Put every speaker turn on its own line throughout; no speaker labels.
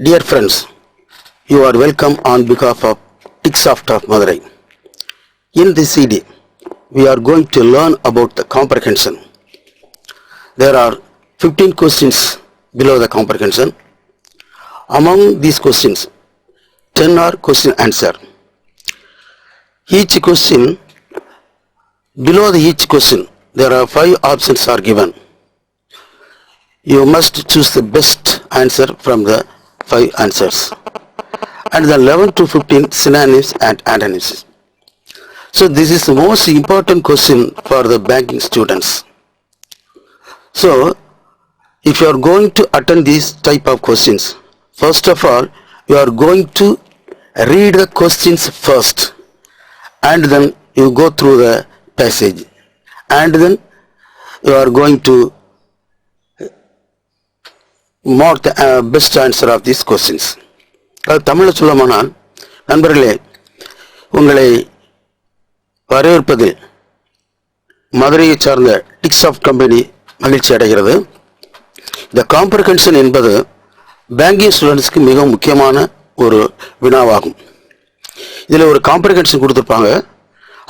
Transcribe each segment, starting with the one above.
Dear friends, you are welcome on behalf of TICSoft of Madurai. In this CD, we are going to learn about the comprehension. There are 15 questions below the comprehension. Among these questions, 10 are question answer. Each question, below each question, there are 5 options are given. You must choose the best answer from the 5 answers. And the 11 to 15 synonyms and antonyms. So this is the most important question for the banking students. So if you are going to attend these type of questions, first of all, you are going to read the questions first, and then you go through the passage, and then you are going to mark the best answer of these questions. தமிழில் சொல்லமானால், நண்பர்களே, உங்களை வரவேற்பதில் மதுரையை சார்ந்த டிக்ஸாஃப்ட் company மகிழ்ச்சி அடைகிறது. இந்த comprehension என்பது பேங்கிங் ஸ்டூடெண்ட்ஸ்க்கு மிக முக்கியமான ஒரு வினாவாகும். இதில் ஒரு காம்ப்ரிஹென்ஷன் கொடுத்துருப்பாங்க.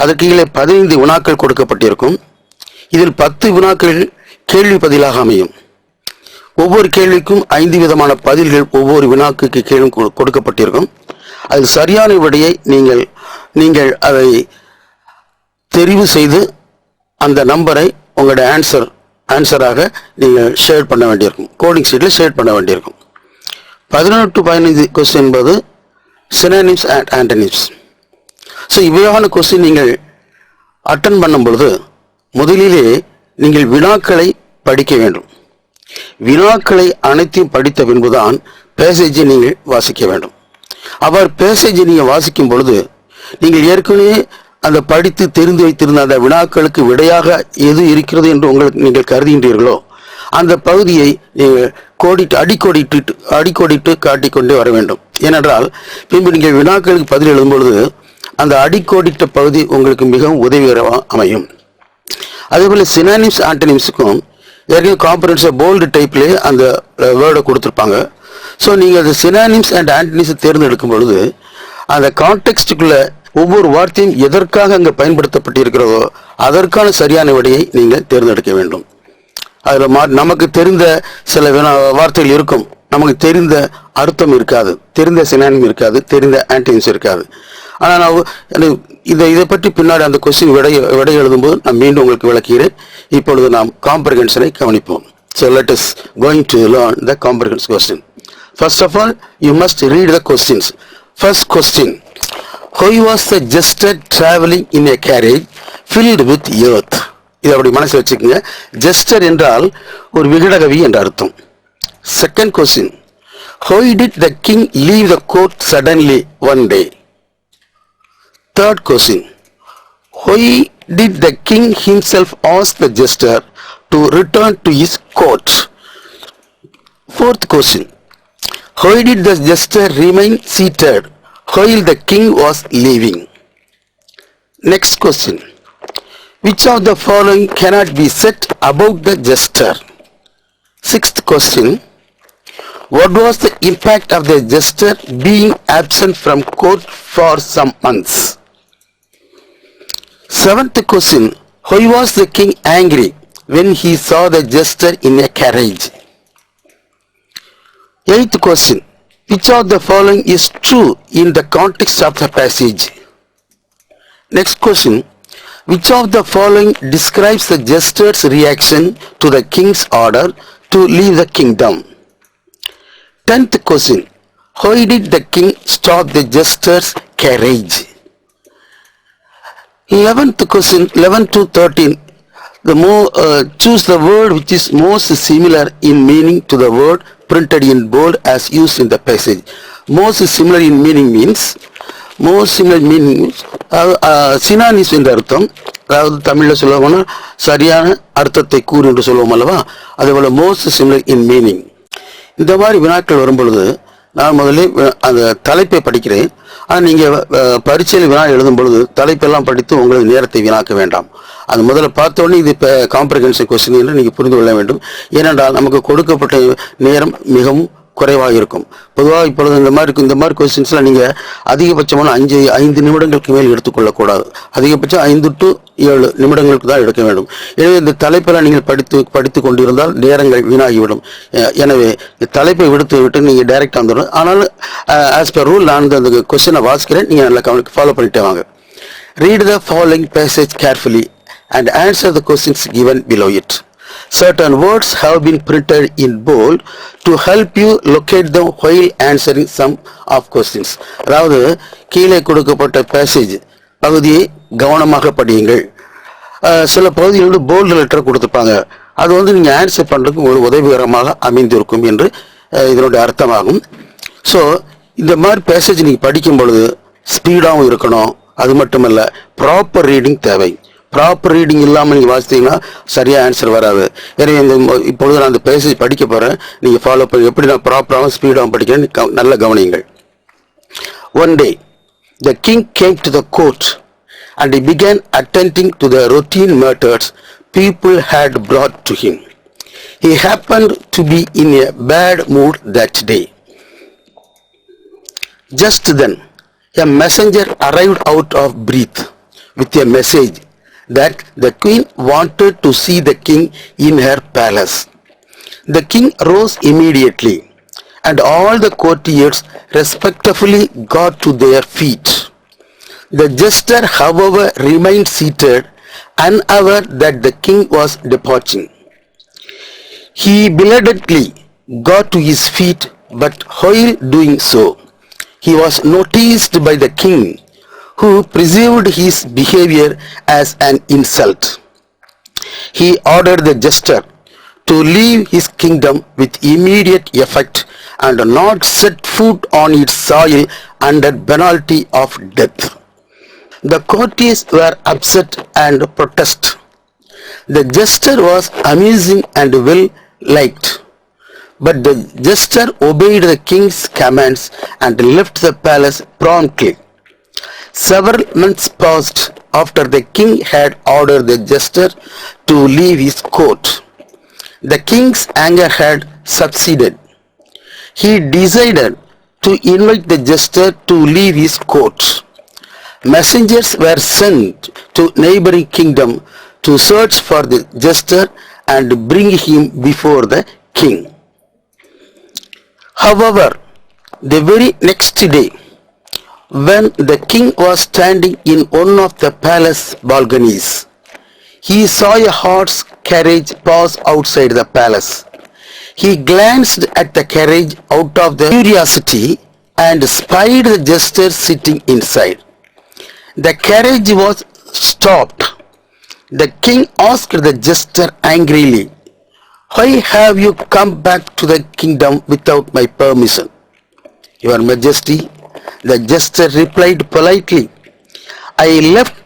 அதற்கு கீழே 15 வினாக்கள் கொடுக்கப்பட்டிருக்கும். இதில் 10 வினாக்கள் கேள்வி பதிலாக அமையும். ஒவ்வொரு கேள்விக்கும் 5 விதமான பதில்கள் ஒவ்வொரு வினாக்கு கீழும் கொடுக்கப்பட்டிருக்கும். அது சரியான விடையை நீங்கள் அதை தெரிவு செய்து அந்த நம்பரை உங்களுடைய ஆன்சராக நீங்கள் ஷேர் பண்ண வேண்டியிருக்கும். கோடிங் ஷீட்டில் ஷேர் பண்ண வேண்டியிருக்கும். 11 to 15 கொஸ்டின் என்பது சினோனிம்ஸ் அண்ட் ஆண்டனிம்ஸ். ஸோ இவையான கொஸ்டின் நீங்கள் அட்டன் பண்ணும் பொழுது முதலிலே நீங்கள் வினாக்களை படிக்க வேண்டும். வினாக்களை அனைத்தையும் படித்த பின்புதான் பேசேஜை நீங்கள் வாசிக்க வேண்டும். அவர் பேசேஜை நீங்கள் வாசிக்கும் பொழுது நீங்கள் ஏற்கனவே அந்த படித்து தெரிந்து வைத்திருந்த அந்த வினாக்களுக்கு விடையாக எது இருக்கிறது என்று நீங்கள் கருதுகின்றீர்களோ அந்த பகுதியை நீங்கள் அடிக்கோடிட்டு காட்டிக்கொண்டே வர வேண்டும். ஏனென்றால் பின்பு நீங்கள் வினாக்களுக்கு பதில் எழுதும் பொழுது அந்த அடிக்கோடிட்ட பகுதி உங்களுக்கு மிகவும் உதவிகரமாக அமையும். அதேபோல சினோனிம்ஸ் ஆண்டனிம்ஸுக்கும் ஏற்கனவே காம்ப்ரிஹென்ஷன் போல்டு டைப்லேயே அந்த வேர்டை கொடுத்துருப்பாங்க. ஸோ நீங்கள் அந்த சினோனிம்ஸ் அண்ட் ஆண்டனிம்ஸை தேர்ந்தெடுக்கும் பொழுது அந்த கான்டெக்ஸ்டுக்குள்ள ஒவ்வொரு வார்த்தையும் எதற்காக அங்கே பயன்படுத்தப்பட்டிருக்கிறதோ அதற்கான சரியான விடையை நீங்கள் தேர்ந்தெடுக்க வேண்டும். அதில் நமக்கு தெரிந்த சில வார்த்தைகள் இருக்கும், நமக்கு தெரிந்த அர்த்தம் இருக்காது, தெரிந்த சினோனிம் இருக்காது, தெரிந்த ஆண்டனிம்ஸ் இருக்காது. ஆனால் நான் இதை பற்றி பின்னாடி அந்த கொஸ்டின் விடை எழுதும்போது நான் மீண்டும் உங்களுக்கு விளக்குகிறேன். இப்பொழுது நாம் காம்ப்ரிஹென்ஷனை கவனிப்போம். So let us going to learn the comprehension question. First of all, you must read the questions. First question: Why was the jester traveling in a carriage filled with earth? இதை அப்படி மனசில் வச்சுக்கோங்க. ஜெஸ்டர் என்றால் ஒரு விகடகவி என்ற அர்த்தம். Second question: Why did the king leave the court suddenly one day? Third question: Why did the king himself ask the jester to return to his court? Fourth question: Why did the jester remain seated while the king was leaving? Next question: Which of the following cannot be said about the jester? Sixth question: What was the impact of the jester being absent from court for some months? Seventh question: Why was the king angry when he saw the jester in a carriage? Eighth question: Which of the following is true in the context of the passage? Next question: Which of the following describes the jester's reaction to the king's order to leave the kingdom? 10th question: Why did the king stop the jester's carriage? 11th question, 11 to 13, choose the word which is most similar in meaning to the word printed in bold as used in the passage. Most similar in meaning means synonyms என்ற அர்த்தம். அதாவது தமிழில் சொல்லுவோம்னா சரியான அர்த்தத்தை கூறு என்று சொல்லுவோம் அல்லவா, அதேபோல் மோஸ்ட் சிமிலர் இன் மீனிங். இந்த மாதிரி வினாக்கள் வரும்பொழுது நான் முதல்ல அந்த தலைப்பை படிக்கிறேன். ஆனால் நீங்கள் பரீட்சையில் வினா எழுதும் பொழுது தலைப்பெல்லாம் படித்து உங்களது நேரத்தை வீணாக்க வேண்டாம். அது முதல்ல பார்த்தோன்னே இது காம்ப்ரிஹென்ஷன் கொஸ்டின் என்று நீங்கள் புரிந்து கொள்ள வேண்டும். ஏனென்றால் நமக்கு கொடுக்கப்பட்ட நேரம் மிகவும் குறைவாக இருக்கும். பொதுவாக இப்பொழுது இந்த மாதிரி கொஸ்டின்ஸ்லாம் நீங்கள் அதிகபட்சமான 5 நிமிடங்களுக்கு மேல் எடுத்துக்கொள்ளக்கூடாது. அதிகபட்சம் 5 to 7 நிமிடங்களுக்கு தான் எடுக்க வேண்டும். எனவே இந்த தலைப்பெல்லாம் நீங்கள் படித்து கொண்டிருந்தால் நேரங்கள் வீணாகிவிடும். எனவே தலைப்பை விட்டு நீங்கள் டைரெக்டாக வந்துடும். ஆனால் ஆஸ் பர் ரூல் நான் அந்த கொஸ்டினை வாசிக்கிறேன், நீங்கள் நல்லா ஃபாலோ பண்ணிட்டே வாங்க. Read the following passage carefully and answer the questions given below it. Certain words have been printed in bold to help you locate them while answering some of questions. அதாவது கீழே கொடுக்கப்பட்ட பேசேஜ் பகுதியை கவனமாக படியுங்கள். சில பகுதியில் வந்து போல்டு லெட்டர் கொடுத்துருப்பாங்க. அது வந்து நீங்கள் ஆன்சர் பண்ணுறதுக்கு ஒரு உதவிகரமாக அமைந்திருக்கும் என்று இதனுடைய அர்த்தமாகும். ஸோ இந்த மாதிரி பேசேஜ் நீங்கள் படிக்கும் பொழுது ஸ்பீடாகவும் இருக்கணும். அது மட்டுமல்ல, ப்ராப்பர் ரீடிங் தேவை. ப்ராப்பர் ரீடிங் இல்லாமல் நீங்கள் வாசித்தீங்கன்னா சரியாக ஆன்சர் வராது. எனவே இப்பொழுது நான் அந்த பேசேஜ் படிக்க போகிறேன், நீங்கள் ஃபாலோ பண்ணி எப்படி நான் ப்ராப்பராகவும் ஸ்பீடாகவும் படிக்கிறேன்னு நல்ல கவனியுங்கள். One day, the king came to the court and he began attending to the routine matters people had brought to him. He happened to be in a bad mood that day. Just then, a messenger arrived out of breath with a message that the queen wanted to see the king in her palace. The king rose immediately, and all the courtiers respectfully got to their feet. The jester, however, remained seated, unaware that the king was departing. He belatedly got to his feet, but while doing so, he was noticed by the king, who perceived his behavior as an insult. He ordered the jester to leave his kingdom with immediate effect and not set foot on its soil under penalty of death. The courtiers were upset and protest. The jester was amusing and well liked, but the jester obeyed the king's commands and left the palace promptly. Several months passed after the king had ordered the jester to leave his court. The king's anger had subsided. He decided to invite the jester to leave his court. Messengers were sent to neighboring kingdom to search for the jester and bring him before the king. However, the very next day, when the king was standing in one of the palace balconies, he saw a horse carriage pass outside the palace. He glanced at the carriage out of the curiosity and spied the jester sitting inside. The carriage was stopped. The king asked the jester angrily, "Why have you come back to the kingdom without my permission?" "Your Majesty," the jester replied politely, "I left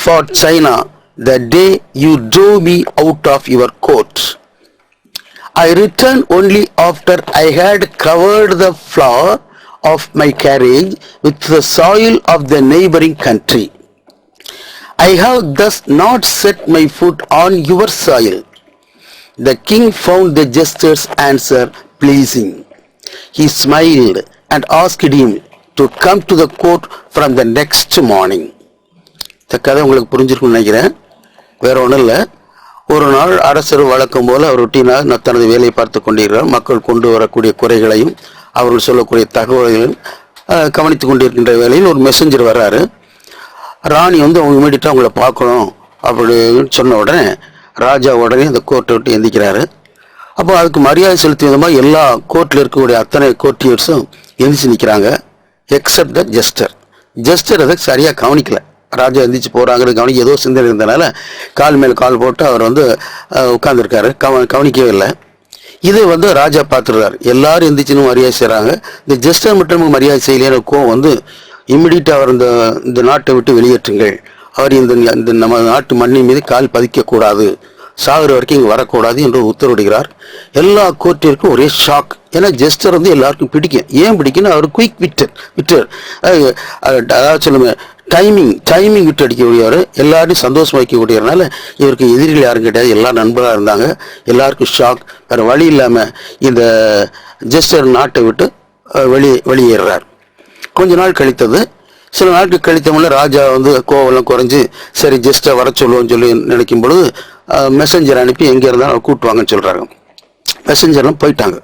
for China the day you drove me out of your court. I returned only after I had covered the floor of my carriage with the soil of the neighboring country. I have thus not set my foot on your soil." The king found the jester's answer pleasing. He smiled and asked him to come to the court from the next morning. இந்த கதை உங்களுக்கு புரிஞ்சிருக்கும்னு நினைக்கிறேன். வேற ஒன்றும் இல்லை. ஒரு நாள் அரசர் வழக்கம் போல அவர் ரொட்டீனாக தனது வேலையை பார்த்து கொண்டிருக்கிறார். மக்கள் கொண்டு வரக்கூடிய குறைகளையும் அவர்கள் சொல்லக்கூடிய தகவல்களையும் கவனித்து கொண்டிருக்கின்ற வேளையில் ஒரு மெசஞ்சர் வர்றாரு. ராணி வந்து அவங்க இமீடியட்டாக அவங்கள பார்க்கணும் அப்படின்னு சொன்ன உடனே ராஜா உடனே அந்த கோர்ட்டை விட்டு எந்திக்கிறாரு. அப்போ அதுக்கு மரியாதை செலுத்திய விதமாக எல்லா கோர்ட்டில் இருக்கக்கூடிய அத்தனை கோர்ட்டியர்ஸும் எந்திரிச்சு நிற்கிறாங்க, எக்ஸப்ட் த ஜஸ்டர். ஜஸ்டர் அதை சரியாக கவனிக்கல. ராஜா எந்திரிச்சு போகிறாங்கிறது கவனிக்க ஏதோ சிந்தனை இருந்தனால கால் மேல் கால் போட்டு அவர் வந்து உட்காந்துருக்காரு, கவனிக்கவே இல்லை. இதை வந்து ராஜா பார்த்துடுறாரு. எல்லாரும் எந்திரிச்சுன்னு மரியாதை செய்கிறாங்க, இந்த ஜஸ்டர் மட்டும் மரியாதை செய்யலையான கோவம் வந்து இம்மிடியட்டாக அவர் இந்த நாட்டை விட்டு வெளியேற்றுங்கள், அவர் இந்த நம்ம நாட்டு மண்ணின் மீது கால் பதிக்கக்கூடாது, சாகுற வரைக்கும் இங்கே வரக்கூடாது என்று உத்தரவிடுகிறார். எல்லா கோர்ட்டிற்கும் ஒரே ஷாக். ஏன்னா ஜஸ்டர் வந்து எல்லாருக்கும் பிடிக்கும். ஏன் பிடிக்குன்னு அவர் குயிக் விட்டர் அதாவது சொல்லுங்க டைமிங் விட்டு அடிக்கக்கூடியவர், எல்லாரையும் சந்தோஷம் வைக்கக்கூடியதுனால இவருக்கு எதிரிகள் யாரும் கிடையாது, எல்லா நண்பராக இருந்தாங்க. எல்லாருக்கும் ஷாக். வேறு வழி இல்லாமல் இந்த ஜெஸ்டர் நாட்டை விட்டு வெளியேறார். கொஞ்ச நாள் கழித்தது. சில நாட்கள் கழித்தமுள்ள ராஜா வந்து கோவெல்லாம் குறைஞ்சு சரி ஜெஸ்டை வர சொல்லுவோம்னு சொல்லி நினைக்கும் பொழுது மெசஞ்சர் அனுப்பி எங்கே இருந்தாலும் கூட்டுவாங்கன்னு சொல்கிறாங்க. மெசஞ்சர்லாம் போயிட்டாங்க.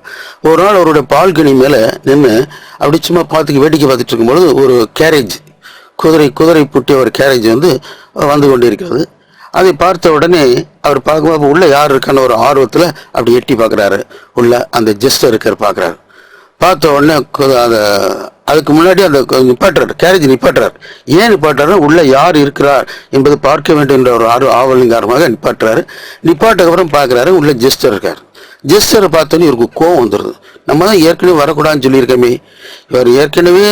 ஒரு நாள் அவருடைய பால்கனி மேலே நின்று அப்படி சும்மா வேடிக்கை பார்த்துட்டு இருக்கும்பொழுது ஒரு கேரேஜ், குதிரை பூட்டிய ஒரு கேரேஜ் வந்து கொண்டு இருக்கிறது. அதை பார்த்த உடனே அவர் பார்க்கும்போது உள்ள யார் இருக்கான்னு ஒரு ஆர்வத்தில் அப்படி எட்டி பார்க்குறாரு. உள்ள அந்த ஜெஸ்டர் இருக்கார் பார்க்குறாரு. பார்த்த உடனே அதுக்கு முன்னாடி அந்த நிப்பாட்டுறாரு, கேரேஜ் நிப்பாட்டுறாரு. ஏன் நிப்பாட்டுறாருன்னா உள்ள யார் இருக்கிறார் என்பது பார்க்க வேண்டும் என்ற ஒரு ஆவலின் காரணமாக நிப்பாட்டுறாரு. நிப்பாட்டுக்கப்புறம் பார்க்குறாரு உள்ள ஜெஸ்டர் இருக்கார். ஜெஸ்டரை பார்த்தோன்னே இவருக்கு கோவம் வந்துடுது. நம்ம தான் ஏற்கனவே வரக்கூடாதுன்னு சொல்லியிருக்கோமே, இவர் ஏற்கனவே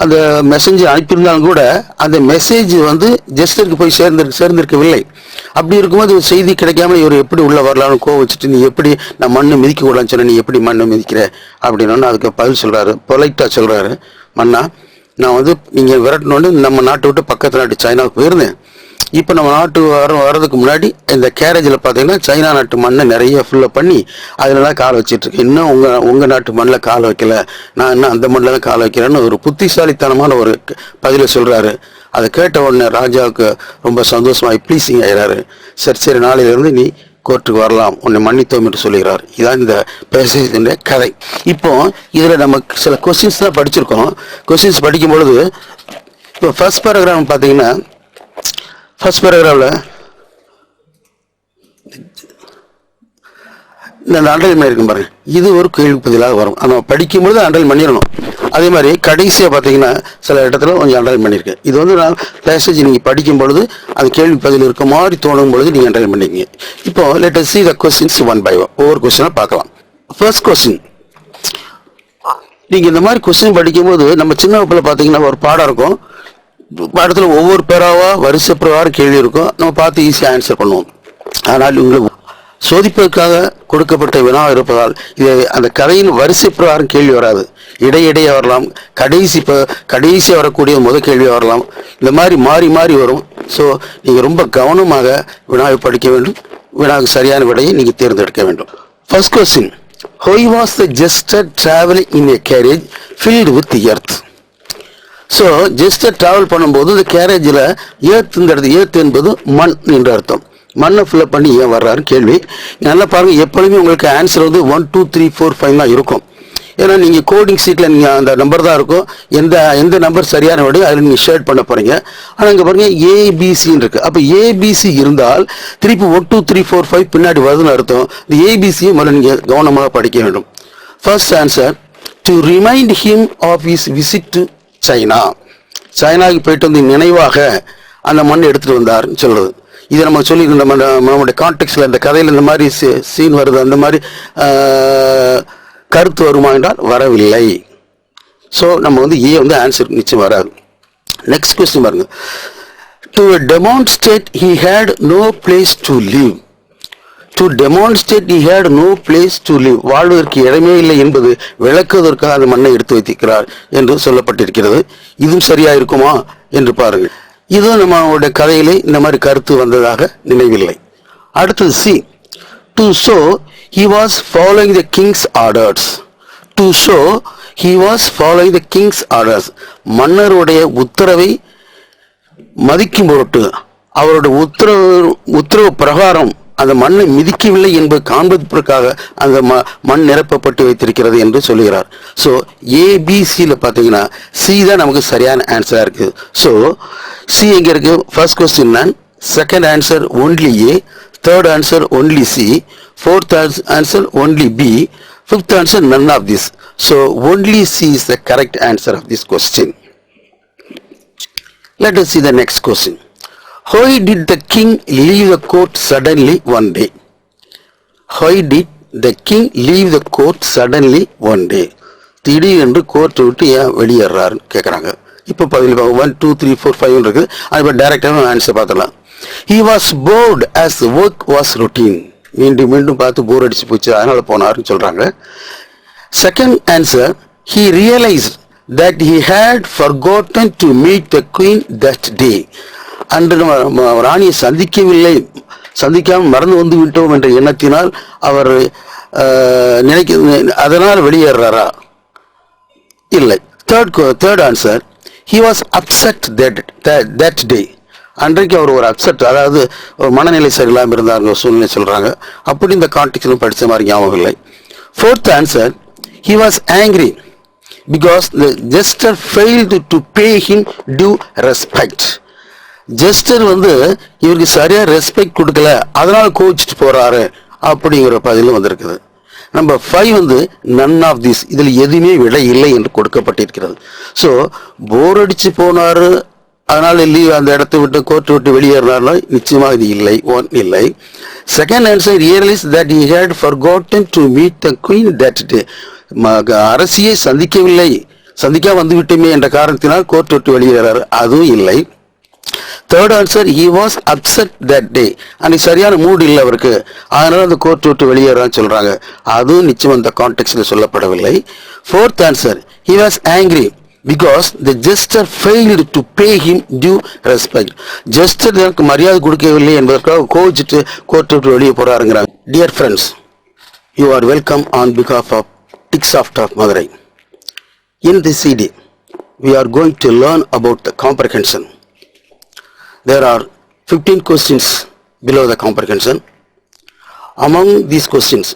அந்த மெசேஜ் அனுப்பியிருந்தாலும் கூட அந்த மெசேஜ் வந்து ஜெஸ்டருக்கு போய் சேர்ந்திருக்கவில்லை. அப்படி இருக்கும்போது செய்தி கிடைக்காம இவர் எப்படி உள்ள வரலாம்னு கோவம் வச்சுட்டு நீ எப்படி நான் மண்ணை மிதிக்க கூடாதுன்னு சொன்ன, நீ எப்படி மண்ணை மிதிக்கிற அப்படின்னா அதுக்கு பதில் சொல்றாரு, பொலைட்டா சொல்றாரு, மன்னா நான் வந்து நீங்க விரட்டணுன்னு நம்ம நாட்டை விட்டு பக்கத்து நாட்டு சைனாவுக்கு போயிருந்தேன். இப்போ நம்ம நாட்டு வர்றதுக்கு முன்னாடி இந்த கேரேஜில் பார்த்தீங்கன்னா சைனா நாட்டு மண்ணை நிறைய ஃபில்லப் பண்ணி அதில் தான் கால் வச்சிட்ருக்கேன். இன்னும் உங்கள் நாட்டு மண்ணில் கால் வைக்கல, நான் இன்னும் அந்த மண்ணில் தான் கால் வைக்கிறேன்னு ஒரு புத்திசாலித்தனமான ஒரு பதிலை சொல்கிறாரு. அதை கேட்ட உடனே ராஜாவுக்கு ரொம்ப சந்தோஷமாக ப்ளீஸிங் ஆகிறாரு. சரி நாளையிலேருந்து நீ கோர்ட்டுக்கு வரலாம், உன்னை மன்னித்தோம் என்று சொல்லுகிறார். இதான் இந்த பேசேஜின் கதை. இப்போ இதில் நம்ம சில கொஸ்டின்ஸ் தான் படிச்சிருக்கோம். கொஸ்டின்ஸ் படிக்கும் பொழுது இப்போ ஃபர்ஸ்ட் பேராகிராஃப் பார்த்தீங்கன்னா ஃபர்ஸ்ட் பேராகிராஃபில் இந்த அண்டர்லைன் இருக்கும் பாருங்க, இது ஒரு கேள்வி பதிலாக வரும். நம்ம படிக்கும்பொழுது அண்டர்லைன் பண்ணிடணும். அதே மாதிரி கடைசியாக பார்த்தீங்கன்னா சில இடத்துல கொஞ்சம் அண்டர்லைன் பண்ணியிருக்கேன். இது வந்து நான் பேசேஜ் நீங்கள் படிக்கும் பொழுது அது கேள்வி பதில் இருக்க மாதிரி தோணும் பொழுது நீங்கள் அண்டர்லைன் பண்ணிக்கங்க. இப்போ let us see the questions one by one. ஒவ்வொரு கொஸ்டினாக பார்க்கலாம். ஃபர்ஸ்ட் கொஸ்டின், நீங்கள் இந்த மாதிரி கொஸ்டின் படிக்கும்போது நம்ம சின்ன வகுப்பில் பார்த்தீங்கன்னா ஒரு பாடம் இருக்கும். பாடத்தில் ஒவ்வொரு பேராவா வரிசை பிரகாரம் கேள்வி இருக்கும். நம்ம பார்த்து ஈஸியாக ஆன்சர் பண்ணுவோம். ஆனால் உங்களுக்கு சோதிப்பதற்காக கொடுக்கப்பட்ட வினா இருப்பதால் இது அந்த கதையின் வரிசை பிரகாரம் கேள்வி வராது. இடையிடையே வரலாம், கடைசியாக வரக்கூடிய முதல் கேள்வி வரலாம். இந்த மாதிரி மாறி வரும். ஸோ நீங்கள் ரொம்ப கவனமாக வினாவை படிக்க வேண்டும். வினாவுக்கு சரியான விடையை நீங்கள் தேர்ந்தெடுக்க வேண்டும். First question, how was the jester traveling in a carriage filled with earth? So gesture travel பண்ணும்போது இந்த கேரேஜில் ஏர்த் என்பது மண் என்று அர்த்தம். மண்ணை ஃபில்லப் பண்ணி ஏன் வர்றாரு கேள்வி. நல்லா பாருங்கள், எப்பொழுதுமே உங்களுக்கு ஆன்சர் வந்து 1 2 3 4 5 தான் இருக்கும். ஏன்னா நீங்கள் கோடிங் சீட்டில் நீங்கள் அந்த நம்பர் தான் இருக்கும். எந்த நம்பர் சரியான விட அதில் நீங்கள் ஷேட் பண்ண போகிறீங்க. ஆனால் இங்கே பாருங்கள் ஏபிசின்னு இருக்குது. அப்போ ஏபிசி இருந்தால் திருப்பி 1 2 3 4 5 பின்னாடி வருதுன்னு அர்த்தம். இந்த ஏபிசியை முதல்ல நீங்கள் கவனமாக படிக்க வேண்டும். First answer, to remind him of his visit to China. சைனாவுக்கு போயிட்டு வந்து நினைவாக அந்த மண் எடுத்துகிட்டு வந்தார்னு சொல்கிறது. இதை நம்ம சொல்லி நம்மளுடைய கான்டெக்ட்ல இந்த கதையில் இந்த மாதிரி சீன் வருது, அந்த மாதிரி கருத்து வருமா என்றால் வரவில்லை. ஸோ நம்ம வந்து ஏ வந்து ஆன்சர் நிச்சயம் வராது. நெக்ஸ்ட் கொஸ்டின் பாருங்க, to demonstrate he had no place to live. To demonstrate he had no place to live, வாழ்வதற்கு இடமே இல்லை என்பது விளக்குவதற்காக அந்த மண்ணை எடுத்து வைத்திருக்கிறார் என்று சொல்லப்பட்டிருக்கிறது. இதுவும் சரியா இருக்குமா என்று பாருங்கள். இதுவும் நம்மளுடைய கதையிலே இந்த மாதிரி கருத்து வந்ததாக நினைவில்லை. அடுத்தது C, to show he was following the king's orders. To show he was following the king's orders. மன்னருடைய உத்தரவை மதிக்கும் பொருட்டு அவருடைய உத்தரவு பிரகாரம் அந்த மண்ணை மிதிக்கவில்லை என்பது காண்பதற்காக அந்த மண் நிரப்பப்பட்டு வைத்திருக்கிறது என்று சொல்லுகிறார். ஸோ ஏபிசியில் பார்த்தீங்கன்னா சி தான் நமக்கு சரியான ஆன்சராக இருக்குது. ஸோ சி எங்கே இருக்கு? First question none, second answer only A, third answer only C, fourth answer only B, fifth answer none of this. So only C is the correct answer of this question. Let us see the next question. Why did the king leave the court suddenly one day? Why did the king leave the court suddenly one day? திடீரென்று court விட்டு ஏன் வெளியேறாருன்னு கேட்குறாங்க. இப்போ பதில் 1 2 3 4 5 இருக்குது. அது டைரக்டாக answer பார்த்துக்கலாம். He was bored as the work was routine. மீண்டும் பார்த்து போர் அடிச்சு போச்சு, அதனால போனார்னு சொல்றாங்க. Second answer, he realized that he had forgotten to meet the queen that day. அன்று ராணியை சந்திக்காமல் மறந்து வந்து விட்டோம் என்ற எண்ணத்தினால் அவர் அதனால் வெளியேறாரா? இல்லை. Third answer, he was upset that day. அன்றைக்கு அவர் ஒரு அப்செட், அதாவது ஒரு மனநிலை சரியில்லாமல் இருந்தாங்க சூழ்நிலை சொல்றாங்க. அப்படி இந்த கான்டெக்ஸ்ட் படித்த மாதிரி ஞாபகம் இல்லை. Fourth answer, he was angry because the jester failed to pay him due respect. Gesture இவருக்கு சரியா ரெஸ்பெக்ட் கொடுக்கல, அதனால கோச்சிட்டு போறாரு அப்படிங்கிற பதிலும் வந்திருக்குது. நம்பர் 5 none of this, இதில் எதுவுமே விடை இல்லை என்று கொடுக்கப்பட்டிருக்கிறது. ஸோ போர் அடிச்சு போனாரு, அதனால லீவ் அந்த இடத்தை விட்டு கோர்ட் விட்டு வெளியேறினார்னா நிச்சயமாக இது இல்லை, இல்லை. Second answer, realise that he had forgotten to meet the queen that day. அரசியை சந்திக்க வந்துவிட்டுமே என்ற காரணத்தினால் கோர்ட் விட்டு வெளியேறாரு, அதுவும் இல்லை. Third answer, he was upset that day. அன்னைக்கு சரியான மூடு இல்லை அவருக்கு, அதனால அந்த கோர்ட் விட்டு வெளியேறான்னு சொல்றாங்க, அதுவும் நிச்சயம் அந்த கான்டெக்ஸ்ட்ல சொல்லப்படவில்லை. Fourth answer, he was angry because the jester failed to pay him due respect. Jester எனக்கு மரியாதை கொடுக்கவில்லை என்பதற்காக கோச்சிட்டு கோர்ட் விட்டு வெளியே போறாருங்கிறாங்க. Dear friends, you are welcome on behalf of TICSoft of Madurai. In this CD, we are going to learn about the comprehension. There are 15 questions below the comprehension. Among these questions,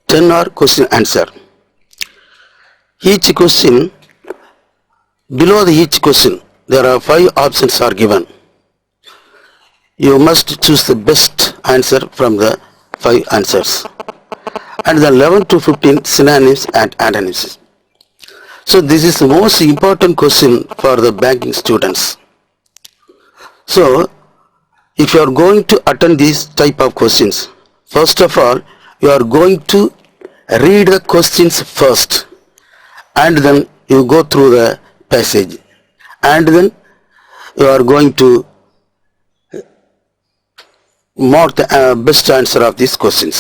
10 are question answer. Each question, below each question, there are 5 options are given. You must choose the best answer from the 5 answers. And the 11 to 15 synonyms and antonyms. So this is the most important question for the banking students. So, if you are going to attend these type of questions, first of all, you are going to read the questions first, and then you go through the passage, and then you are going to mark the best answer of these questions.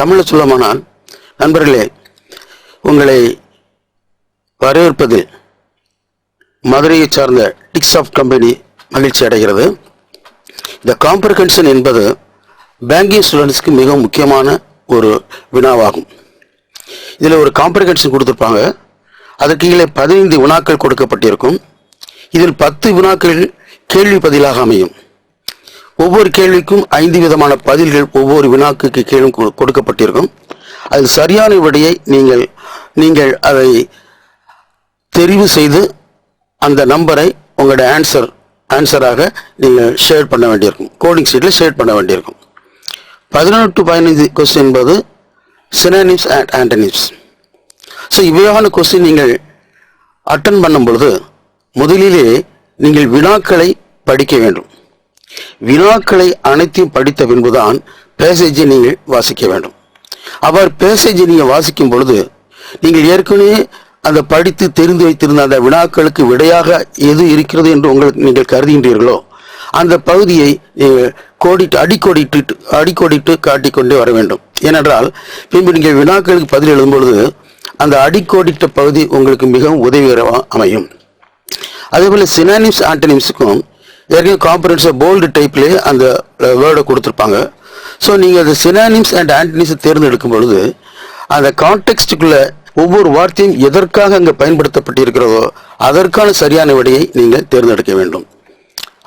தமிழில் சொல்லமானால், நண்பர்களே, உங்களை வரவேற்பதில் மதுரையை சார்ந்த TICSoft company மகிழ்ச்சி அடைகிறது. இந்த comprehension என்பது பேங்கிங் ஸ்டூடெண்ட்ஸ்க்கு மிக முக்கியமான ஒரு வினாவாகும். இதில் ஒரு காம்ப்ரிஹென்ஷன் கொடுத்துருப்பாங்க, அதற்கு கீழே 15 வினாக்கள் கொடுக்கப்பட்டிருக்கும். இதில் 10 வினாக்கள் கேள்வி பதிலாக அமையும். ஒவ்வொரு கேள்விக்கும் 5 விதமான பதில்கள் ஒவ்வொரு வினாக்கு கீழும் கொடுக்கப்பட்டிருக்கும். அதில் சரியான விடையை நீங்கள் அதை தெரிவு செய்து அந்த நம்பரை உங்களுடைய ஆன்சராக நீங்கள் ஷேர் பண்ண வேண்டியிருக்கும், கோடிங் ஷீட்டில் ஷேர் பண்ண வேண்டியிருக்கும். 11 to 15 கொஸ்டின் என்பது சினானிம்ஸ் அண்ட் ஆண்டனிம்ஸ். ஸோ இவையான கொஸ்டின் நீங்கள் அட்டன் பண்ணும் பொழுது முதலிலே நீங்கள் வினாக்களை படிக்க வேண்டும். வினாக்களை அனைத்தையும் படித்த பின்புதான் பேசேஜை நீங்கள் வாசிக்க வேண்டும். அவ்வாறு பேசேஜை நீங்கள் வாசிக்கும் பொழுது நீங்கள் ஏற்கனவே அந்த படித்து தெரிந்து வைத்திருந்த அந்த வினாக்களுக்கு விடையாக எது இருக்கிறது என்று நீங்கள் கருதுகின்றீர்களோ அந்த பகுதியை அடிக்கோடிட்டு காட்டிக்கொண்டே வர வேண்டும். ஏனென்றால் பின்பு நீங்கள் வினாக்களுக்கு பதில் எழுதும் பொழுது அந்த அடிக்கோடிட்ட பகுதி உங்களுக்கு மிகவும் உதவிகரமாக அமையும். அதே போல சினானிம்ஸ் ஆண்டனிம்ஸுக்கும் ஏற்கனவே காம்பரன்ஸாக போல்டு டைப்லேயே அந்த வேர்டை கொடுத்துருப்பாங்க. ஸோ நீங்கள் அந்த சினானிம்ஸ் அண்ட் ஆண்டனிம்ஸை தேர்ந்தெடுக்கும் பொழுது அந்த கான்டெக்ஸ்டுக்குள்ள ஒவ்வொரு வார்த்தையும் எதற்காக அங்கே பயன்படுத்தப்பட்டிருக்கிறதோ அதற்கான சரியான விடையை நீங்கள் தேர்ந்தெடுக்க வேண்டும்.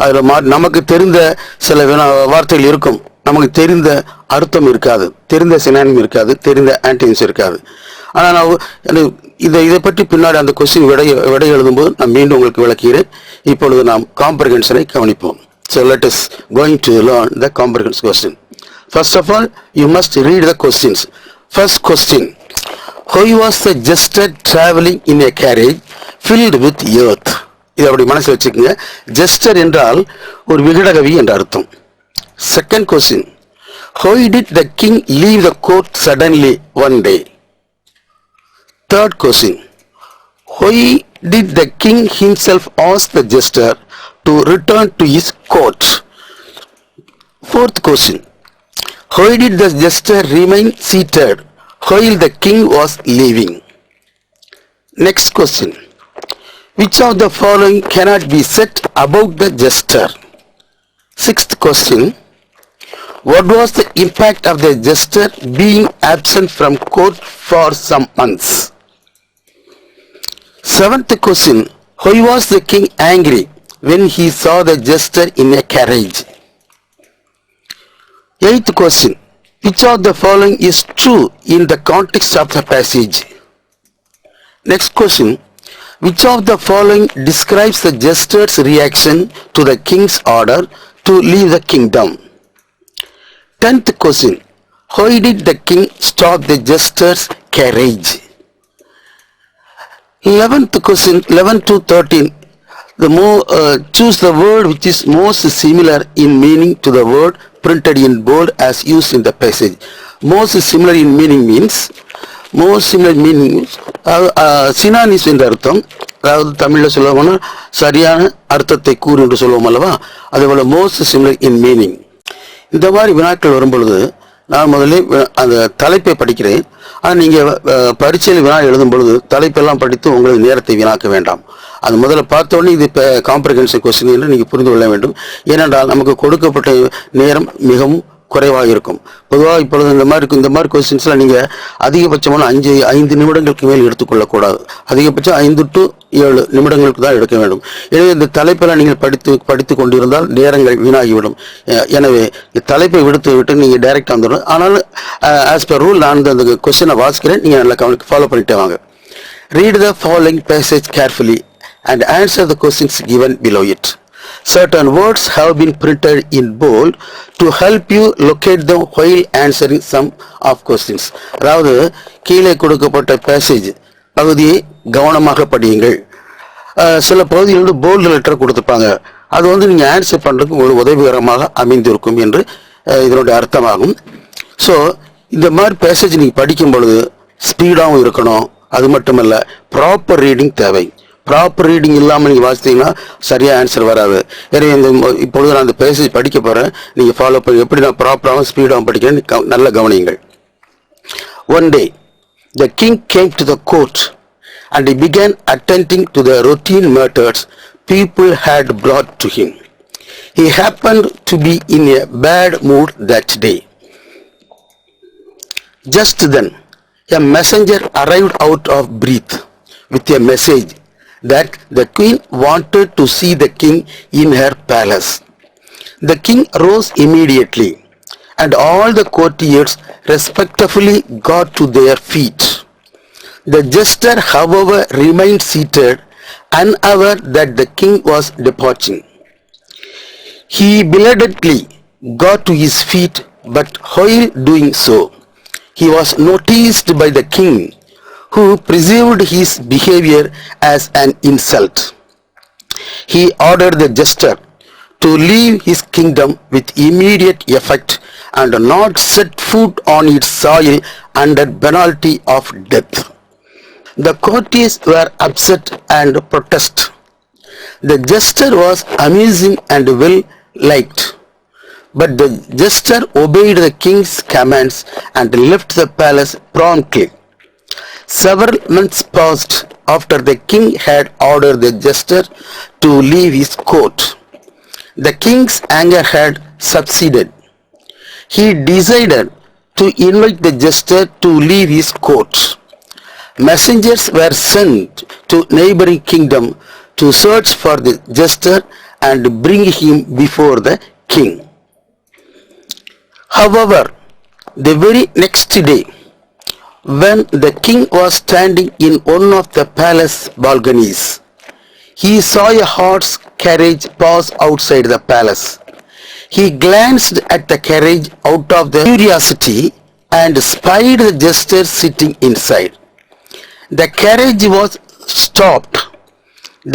அதில் நமக்கு தெரிந்த சில வார்த்தைகள் இருக்கும், நமக்கு தெரிந்த அர்த்தம் இருக்காது, தெரிந்த சினானிம் இருக்காது, தெரிந்த ஆன்டனிம்ஸ் இருக்காது. ஆனால் நான் இதை பற்றி பின்னாடி அந்த கொஸ்டின் விடை எழுதும்போது நான் மீண்டும் உங்களுக்கு விளக்குகிறேன். இப்பொழுது நாம் காம்ப்ரிஹென்ஷனை கவனிப்போம். So let us going to learn the comprehension question. First of all, you must read the questions. First question, how was the jester traveling in a carriage filled with earth? இதை அப்படி மனசில் வச்சுக்கோங்க. ஜெஸ்டர் என்றால் ஒரு விகடகவி என்ற அர்த்தம். Second question, how did the king leave the court suddenly one day? Third question, why did the king himself ask the jester to return to his court? Fourth question, why did the jester remain seated while the king was leaving? Next question, which of the following cannot be said about the jester? Sixth question, What was the impact of the jester being absent from court for some months? Seventh question. Why was the king angry when he saw the jester in a carriage? Eighth question. Which of the following is true in the context of the passage? Next question. Which of the following describes the jester's reaction to the king's order to leave the kingdom? 10th question. Why did the king stop the jester's carriage? 11th question, 11 to 13. Choose the word which is most similar in meaning to the word printed in bold as used in the passage. Most similar in meaning means சினானிஸ் என்ற அர்த்தம், அதாவது தமிழில் சொல்லுவோம்னா சரியான அர்த்தத்தை கூறு என்று சொல்லுவோம் அல்லவா, அதேபோல் மோஸ்ட் சிமிலர் இன் மீனிங். இந்த மாதிரி வினாக்கள் வரும்பொழுது நான் முதல்ல அந்த தலைப்பை படிக்கிறேன். ஆனால் நீங்கள் பரீட்சையில் வினா எழுதும் பொழுது தலைப்பெல்லாம் படித்து உங்களுக்கு நேரத்தை வீணாக்க வேண்டாம். அது முதல்ல பார்த்தோன்னே இது இப்போ காம்ப்ரிஹென்சிவ் கொஸ்டின் என்று நீங்கள் புரிந்து கொள்ள வேண்டும். ஏனென்றால் நமக்கு கொடுக்கப்பட்ட நேரம் மிகவும் குறைவாக இருக்கும். பொதுவாக இப்பொழுது இந்த மாதிரி கொஸ்டின்ஸ்லாம் நீங்கள் அதிகபட்சமான 5 நிமிடங்களுக்கு மேல் எடுத்துக்கொள்ளக்கூடாது. அதிகபட்சம் 5 to 7 நிமிடங்களுக்கு தான் எடுக்க வேண்டும். எனவே இந்த தலைப்பெல்லாம் நீங்கள் படித்து கொண்டிருந்தால் நேரங்கள் வீணாகிவிடும். எனவே தலைப்பை விட்டு நீங்கள் டைரெக்டாக வந்துடும். ஆனால் ஆஸ் பர் ரூல் நான் அந்த கொஸ்டினை வாசிக்கிறேன், நீங்கள் நல்லா ஃபாலோ பண்ணிட்டே வாங்க. Read the following passage carefully and answer the questions given below it. Certain words have been printed in bold to help you locate them while answering some of questions. அதாவது கீழே கொடுக்கப்பட்ட பேசேஜ் பகுதியை கவனமாக படியுங்கள். சில பகுதியில் போல்டு லெட்டர் கொடுத்துருப்பாங்க, அது நீங்கள் ஆன்சர் பண்ணுறதுக்கு ஒரு உதவிகரமாக அமைந்திருக்கும் என்று இதனுடைய அர்த்தமாகும். ஸோ இந்த மாதிரி பேசேஜ் நீங்கள் படிக்கும் பொழுது ஸ்பீடாகவும் இருக்கணும். அது மட்டுமல்ல, ப்ராப்பர் ரீடிங் தேவை. ப்ராப்பர் ரீடிங் இல்லாமல் நீங்கள் வாசித்தீங்கன்னா சரியாக ஆன்சர் வராது. எனவே இப்பொழுது நான் அந்த பேசேஜ் படிக்க போகிறேன், நீங்கள் ஃபாலோ பண்ணி எப்படி நான் ப்ராப்பராகவும் ஸ்பீடாகவும் படிக்கிறேன்னு நல்லா கவனியுங்கள். One day, the king came to the court and he began attending to the routine matters people had brought to him. He happened to be in a bad mood that day. Just then, a messenger arrived out of breath with a message that the queen wanted to see the king in her palace. The king rose immediately, and all the courtiers respectfully got to their feet. The jester, however, remained seated, unaware that the king was departing. He belatedly got to his feet, but while doing so, he was noticed by the king, who perceived his behavior as an insult. He ordered the jester to leave his kingdom with immediate effect and not set foot on its soil under penalty of death. The courtiers were upset and protested. The jester was amusing and well liked, but the jester obeyed the king's commands and left the palace promptly. Several months passed after the king had ordered the jester to leave his court. The king's anger had subsided. He decided to invite the jester to leave his court. Messengers were sent to neighboring kingdom to search for the jester and bring him before the king. However, the very next day, when the king was standing in one of the palace balconies, he saw a horse carriage pass outside the palace. He glanced at the carriage out of the curiosity and spied the jester sitting inside. The carriage was stopped.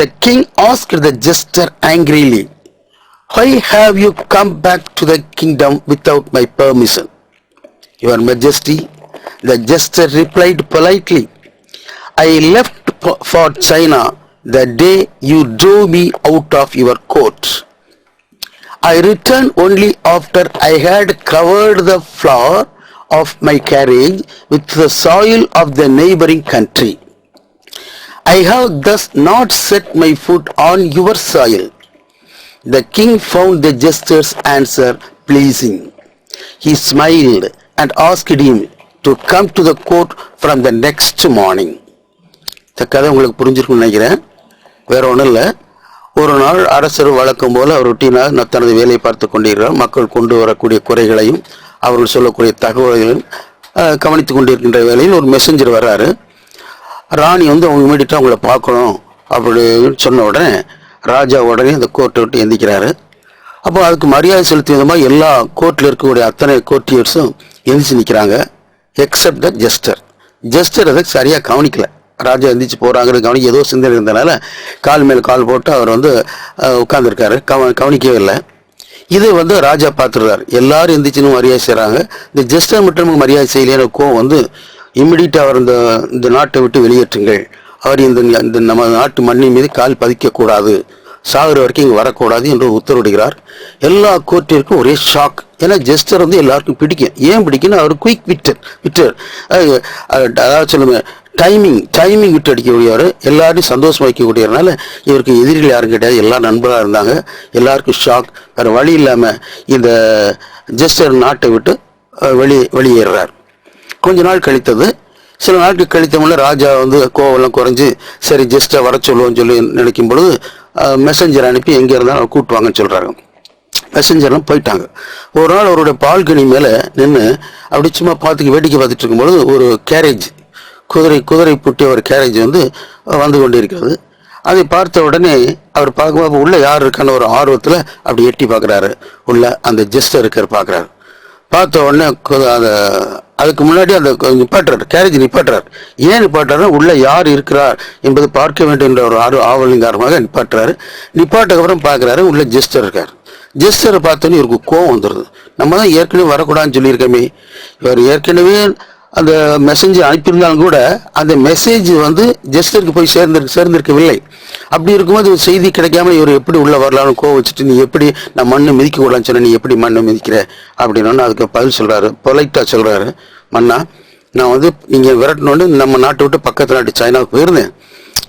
The king asked the jester angrily, "Why have you come back to the kingdom without my permission?" "Your Majesty," the jester replied politely, "I left for China the day you drove me out of your court. I returned only after I had covered the floor of my carriage with the soil of the neighboring country. I have thus not set my foot on your soil." The king found the jester's answer pleasing. He smiled and asked him to come to the court from the next morning. இந்த கதை உங்களுக்கு புரிஞ்சிருக்கும்னு நினைக்கிறேன். வேற ஒன்றும் இல்லை. ஒரு நாள் அரசர் வழக்கம் போல அவர் ரொட்டீனாக தனது வேலையை பார்த்து கொண்டிருக்கிறார். மக்கள் கொண்டு வரக்கூடிய குறைகளையும் அவர்கள் சொல்லக்கூடிய தகவல்களையும் கவனித்து கொண்டிருக்கின்ற வேளையில் ஒரு மெசஞ்சர் வர்றாரு. ராணி வந்து அவங்க இமீடியட்டாக அவங்கள பார்க்கணும் அப்படின்னு சொன்ன உடனே ராஜா உடனே அந்த கோர்ட்டை விட்டு எந்திக்கிறாரு. அப்போ அதுக்கு மரியாதை செலுத்திய விதமாக எல்லா கோர்ட்டில் இருக்கக்கூடிய அத்தனை கோர்ட்டியர்ஸும் எந்திரிச்சு நிற்கிறாங்க. Except the Juster. ஜஸ்டர் அதை சரியாக கவனிக்கல. ராஜா எந்திரிச்சு போகிறாங்கிறது கவனிக்க ஏதோ சிந்தனை இருந்தனால கால் மேல் கால் போட்டு அவர் வந்து உட்காந்துருக்காரு. கவனிக்கவே இல்லை. இதை வந்து ராஜா பார்த்துருக்காரு. எல்லாரும் எந்திரிச்சுன்னு மரியாதை செய்கிறாங்க. இந்த ஜஸ்டர் மட்டும் மரியாதை செய்யலையான கோவம் வந்து இம்மிடியட்டாக அவர் இந்த நாட்டை விட்டு வெளியேற்றுங்கள், அவர் இந்த நம்ம நாட்டு மண்ணின் மீது கால் பதிக்கக்கூடாது, சாகுற வரைக்கும் இங்கே வரக்கூடாது என்று உத்தரவிடுகிறார். எல்லா கோர்ட்டிற்கும் ஒரே ஷாக். ஏன்னா ஜஸ்டர் வந்து எல்லாருக்கும் பிடிக்கும். ஏன் பிடிக்குன்னு அவர் குயிக் விட்டர் அதாவது சொல்லுங்க டைமிங் விட்டு அடிக்கக்கூடியவர், எல்லாரையும் சந்தோஷம் வைக்கக்கூடியதுனால இவருக்கு எதிரிகள் யாரும் கிடையாது, எல்லா நண்பராக இருந்தாங்க. எல்லாருக்கும் ஷாக். வேறு வழி இல்லாமல் இந்த ஜஸ்டர் நாட்டை விட்டு வெளியேறார். கொஞ்ச நாள் கழித்தது. சில நாட்கள் கழித்தவங்கள ராஜா வந்து கோவெல்லாம் குறைஞ்சி சரி ஜஸ்ட்டை வர சொல்லுவோன்னு சொல்லி நினைக்கும் பொழுது மெசஞ்சர் அனுப்பி எங்கே இருந்தாலும் கூட்டுவாங்கன்னு சொல்கிறாங்க. மெசஞ்சர்லாம் போயிட்டாங்க. ஒரு நாள் அவருடைய பால்கனி மேலே நின்று அப்படி சும்மா வேடிக்கை பார்த்துட்டு இருக்கும்பொழுது ஒரு கேரேஜ் குதிரை பூட்டிய ஒரு கேரேஜ் வந்து கொண்டிருக்கிறது. அதை பார்த்த உடனே அவர் பார்க்கும்போது உள்ள யார் இருக்கான்னு ஒரு ஆர்வத்தில் அப்படி எட்டி பார்க்குறாரு. உள்ள அந்த ஜஸ்டர் இருக்கார் பார்க்குறாரு. பார்த்த உடனே அதுக்கு முன்னாடி அந்த நிப்பாட்டுறாரு, கேரேஜ் நிப்பாட்டுறாரு. ஏன் நிப்பாட்டுறாரு? உள்ள யார் இருக்கிறார் என்பது பார்க்க வேண்டும் என்ற ஒரு ஆவலின் காரணமாக நிப்பாட்டுறாரு. நிப்பாட்டுக்கப்புறம் பார்க்குறாரு, உள்ள ஜஸ்டர் இருக்கார். ஜஸ்டரை பார்த்தோன்னே இவருக்கு கோவம் வந்துடுது. நம்ம தான் ஏற்கனவே வரக்கூடாதுன்னு சொல்லியிருக்கோமே. இவர் ஏற்கனவே அந்த மெசேஜ் அனுப்பியிருந்தாலும் கூட அந்த மெசேஜ் ஜஸ்டருக்கு போய் சேர்ந்திருக்கவில்லை. அப்படி இருக்கும்போது செய்தி கிடைக்காம இவர் எப்படி உள்ள வரலாம்னு கோவம் வச்சுட்டு நீ எப்படி நான் மண்ணை மிதிக்க கூடாதுன்னு சொன்ன, நீ எப்படி மண்ணை மிதிக்கிற அப்படின்னு அதுக்கு பதில் சொல்றாரு. பொலைட்டா சொல்றாரு, மன்னா நான் நீங்க விரட்டணுன்னு நம்ம நாட்டை விட்டு பக்கத்து நாட்டு சைனாவுக்கு போயிருந்தேன்.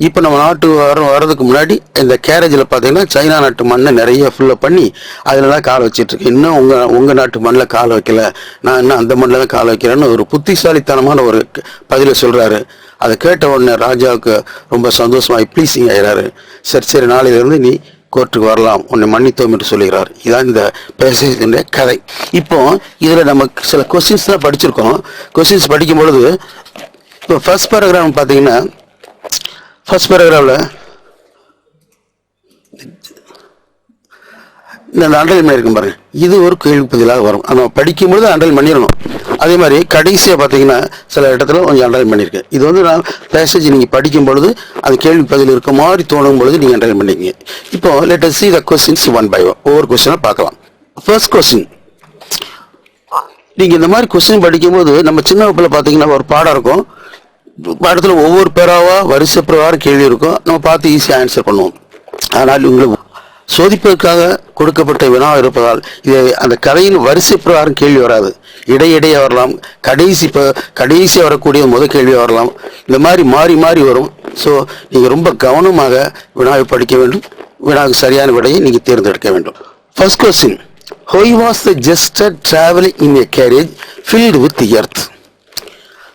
இப்போ நம்ம நாட்டு வர்றதுக்கு முன்னாடி இந்த கேரேஜில் பார்த்தீங்கன்னா சைனா நாட்டு மண்ணை நிறைய ஃபுல்லாக பண்ணி அதில் தான் காலை வச்சிட்ருக்கேன். இன்னும் உங்கள் நாட்டு மண்ணில் காலை வைக்கல, நான் இன்னும் அந்த மண்ணில் தான் காலை வைக்கிறேன்னு ஒரு புத்திசாலித்தனமான ஒரு பதிலை சொல்கிறாரு. அதை கேட்ட உடனே ராஜாவுக்கு ரொம்ப சந்தோஷமாக ப்ளீஸிங் ஆகிறாரு. சரி நாளையிலேருந்து நீ கோர்ட்டுக்கு வரலாம், உன்னை மன்னித்தோம் என்று சொல்லுகிறார். இதான் இந்த பேசேஜினுடைய கதை. இப்போ இதில் நம்ம சில கொஸ்டின்ஸ் தான் படிச்சிருக்கோம். கொஸ்டின்ஸ் படிக்கும் பொழுது இப்போ ஃபர்ஸ்ட் பேராகிராஃப் பார்த்தீங்கன்னா ஃபர்ஸ்ட் பேராகிராஃபில் இந்த அண்டர்லைன் பண்ணியிருக்கேன் பாருங்க, இது ஒரு கேள்வி பதிலாக வரும். நம்ம படிக்கும்பொழுது அண்டர்லைன் பண்ணிடணும். அதே மாதிரி கடைசியாக பார்த்தீங்கன்னா சில இடத்துல கொஞ்சம் அண்டர்லைன் பண்ணியிருக்கேன். இது நான் பேசேஜ் நீங்கள் படிக்கும் பொழுது அது கேள்வி பதில் இருக்க மாதிரி தோணும் பொழுது நீங்கள் அண்டர்லைன் பண்ணிக்கங்க. இப்போ let us see the questions one by one. ஒவ்வொரு கொஸ்டினாக பார்க்கலாம். ஃபர்ஸ்ட் கொஸ்டின், நீங்கள் இந்த மாதிரி கொஸ்டின் படிக்கும்போது நம்ம சின்ன வகுப்பில் பார்த்தீங்கன்னா ஒரு பாடம் இருக்கும். பாடத்தில் ஒவ்வொரு பேராவா வரிசை பிரகாரம் கேள்வி இருக்கும். நம்ம பார்த்து ஈஸியாக ஆன்சர் பண்ணுவோம். ஆனால் உங்களுக்கு சோதிப்பதற்காக கொடுக்கப்பட்ட வினா இருப்பதால் இது அந்த கதையின் வரிசை பிரகாரம் கேள்வி வராது. இடையிடையே வரலாம், கடைசி வரக்கூடிய முதல் கேள்வி வரலாம். இந்த மாதிரி மாறி வரும். ஸோ நீங்கள் ரொம்ப கவனமாக வினாவை படிக்க வேண்டும். வினாவுக்கு சரியான விடையை நீங்கள் தேர்ந்தெடுக்க வேண்டும். First question, how was the jester traveling in a carriage filled with earth?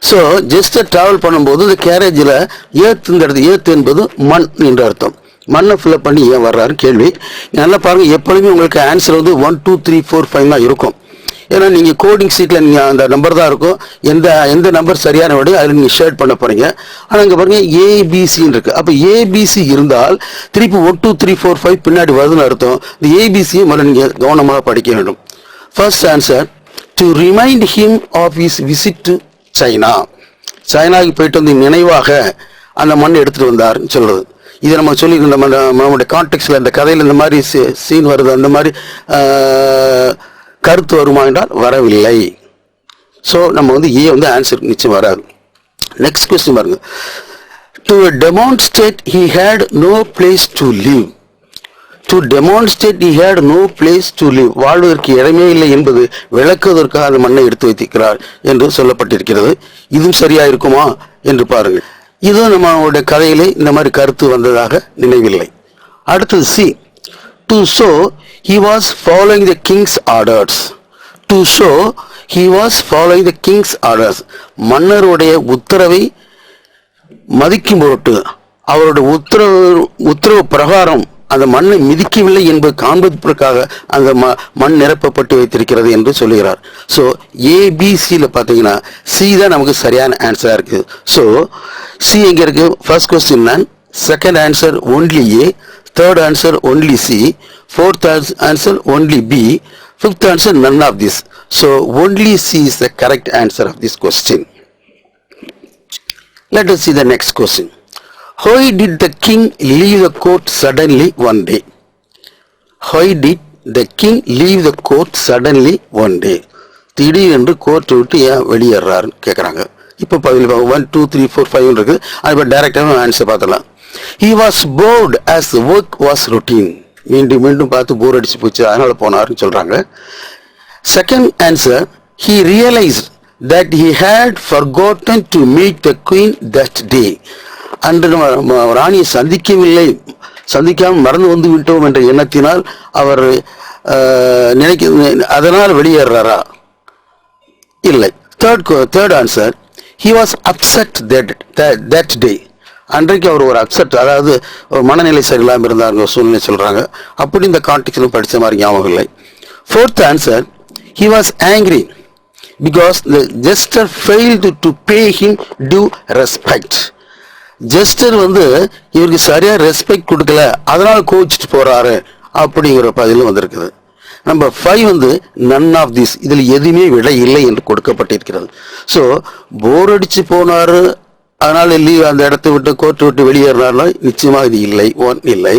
So Juster travel பண்ணும்போது இந்த கேரேஜில் ஏர்த் என்பது மண் என்று அர்த்தம். மண்ணை ஃபில்அப் பண்ணி ஏன் வர்றாரு கேள்வி. நல்லா பாருங்கள், எப்பொழுதுமே உங்களுக்கு ஆன்சர் 1 2 3 4 5 தான் இருக்கும். ஏன்னா நீங்கள் கோடிங் சீட்டில் நீங்கள் அந்த நம்பர் தான் இருக்கும். எந்த நம்பர் சரியான விட அதில் நீங்கள் ஷேட் பண்ண போகிறீங்க. ஆனால் இங்கே பாருங்கள் ஏபிசின்னு இருக்குது. அப்போ ஏபிசி இருந்தால் திருப்பி 1 2 3 4 5 பின்னாடி வருதுன்னு அர்த்தம். இந்த ஏபிசியை முதல்ல நீங்கள் கவனமாக படிக்க வேண்டும். First answer, to remind him of his visit to சைனாவுக்கு போயிட்டு நினைவாக அந்த மண்ணை எடுத்துகிட்டு வந்தார்னு சொல்கிறது. இதை நம்ம சொல்லி நம்மளுடைய கான்டெக்ட்ல இந்த கதையில் இந்த மாதிரி சீன் வருது, அந்த மாதிரி கருத்து வருமா என்றால் வரவில்லை. ஸோ நம்ம ஏ ஆன்சர் நிச்சயம் வராது. நெக்ஸ்ட் கொஸ்டின் பாருங்க, to demonstrate he had no place to live. To demonstrate he had no place to live, வாழ்வதற்கு இடமே இல்லை என்பது விளக்குவதற்காக அந்த மண்ணை எடுத்து வைத்திருக்கிறார் என்று சொல்லப்பட்டிருக்கிறது. இதுவும் சரியா இருக்குமா என்று பாருங்கள். இதுவும் நம்மளுடைய கதையிலே இந்த மாதிரி கருத்து வந்ததாக நினைவில்லை. அடுத்தது C, to show he was following the Kings orders. To show he was following the king's orders. மன்னருடைய உத்தரவை மதிக்கும் பொருட்டு அவருடைய உத்தரவு பிரகாரம் அந்த மண்ணை மிதிக்கவில்லை என்பது காண்பதற்காக அந்த மண் நிரப்பப்பட்டு வைத்திருக்கிறது என்று சொல்லுகிறார். ஸோ ஏபிசியில் பார்த்தீங்கன்னா சி தான் நமக்கு சரியான ஆன்சராக இருக்குது. ஸோ சி எங்கே இருக்கு? First question none, second answer only A, third answer only C, fourth answer only B, fifth answer none of this. So only C is the correct answer of this question. Let us see the next question. Why did the king leave the court suddenly one day? Why did the king leave the court suddenly one day? திடீரென்று court விட்டு ஏன் வெளியேறாருன்னு கேட்குறாங்க. இப்போ பதில் 1 2 3 4 5 இருக்கு. அது டைரக்டாக answer பார்த்துலாம். He was bored as the work was routine. மீண்டும் மீண்டும் பார்த்து போர் அடிச்சு போச்சு, அதனால போனாருன்னு சொல்றாங்க. Second answer, he realized that he had forgotten to meet the queen that day. அன்று ராணியை சந்திக்காமல் மறந்து வந்து விட்டோம் என்ற எண்ணத்தினால் அவர் அதனால் வெளியேறாரா? இல்லை. Third answer, he was upset that day. அன்றைக்கு அவர் ஒரு அப்செட், அதாவது ஒரு மனநிலை சரியில்லாமல் இருந்தாங்க சூழ்நிலை சொல்றாங்க. அப்படி இந்த கான்டெக்ஸ்ட்ல படித்த மாதிரி ஞாபகம் இல்லை. Fourth answer, he was angry because the jester failed to pay him due respect. Gesture இவருக்கு சரியா ரெஸ்பெக்ட் கொடுக்கல, அதனால கோச்சிட்டு போறாரு அப்படிங்கிற பதிலும் வந்திருக்குது. நம்பர் 5 none of this, இதில் எதுவுமே விடை இல்லை என்று கொடுக்கப்பட்டிருக்கிறது. ஸோ போர் அடிச்சு போனாரு, அதனால லீவ் அந்த இடத்தை விட்டு கோர்ட் விட்டு வெளியேறினார்னா நிச்சயமாக இது இல்லை, ஒன் இல்லை.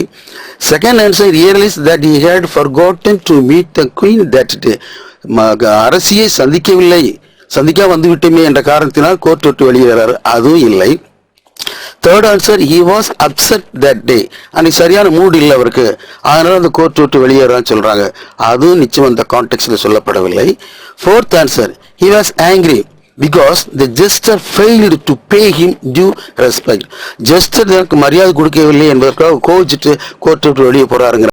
Second answer, realise that he had forgotten to meet the queen that day. அரசியை சந்திக்க வந்து விட்டுமே என்ற காரணத்தினால் கோர்ட் விட்டு வெளியேறாரு, அதுவும் இல்லை. Third answer, he was upset that day. அன்னைக்கு சரியான மூட் இல்லை அவருக்கு, அதனால அந்த கோர்ட் விட்டு வெளியேறான்னு சொல்றாங்க, அதுவும் நிச்சயம் அந்த கான்டெக்ட்ல சொல்லப்படவில்லை. Fourth answer, he was angry because the jester failed to pay him due respect. Jester எனக்கு மரியாதை கொடுக்கவில்லை என்பதற்காக கோச்சிட்டு கோர்ட் விட்டு வெளியே போறாருங்கிற